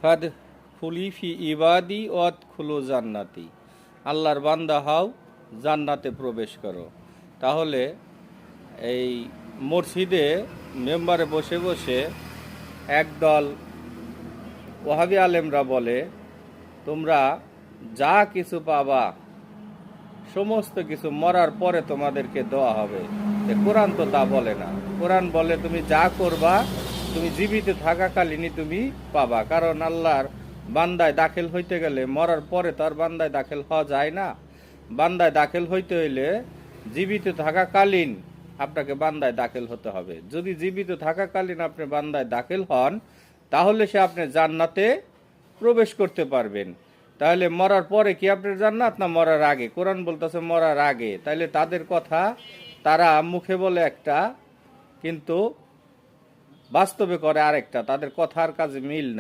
ফাদ খুলি ফি ইবাদি ওয়াদ খুলু জান্নাতি, আল্লাহর বান্দা হও, জান্নাতে প্রবেশ করো। তাহলে এই মসজিদে মেম্বারে বসে বসে একদল ওয়াহাবি আলেমরা বলে তোমরা যা কিছু পাবা সমস্ত কিছু মরার পরে তোমাদেরকে দেওয়া হবে। কোরআন তো তা বলে না। কোরআন বলে তুমি যা করবা তুমি জীবিত থাকাকালীনই তুমি পাবা। কারণ আল্লাহর বান্দায় দাখিল হইতে গেলে মরার পরে তো আর বান্দায় দাখিল হওয়া যায় না। বান্দায় দাখিল হইতে হইলে জীবিত থাকাকালীন আপনাকে বান্দায় দাখিল হতে হবে। যদি জীবিত থাকাকালীন আপনি বান্দায় দাখিল হন তাহলে সে আপনি জান্নাতে প্রবেশ করতে পারবেন। তাহলে মরার পরে কি আপনার জান্নাত না মরার আগে? কোরআন বলতেছে মরার আগে। তাইলে তাদের কথা তারা মুখে বলে একটা, কিন্তু বাস্তবে করে আরেকটা। তাদের কথার কাজে মিল না।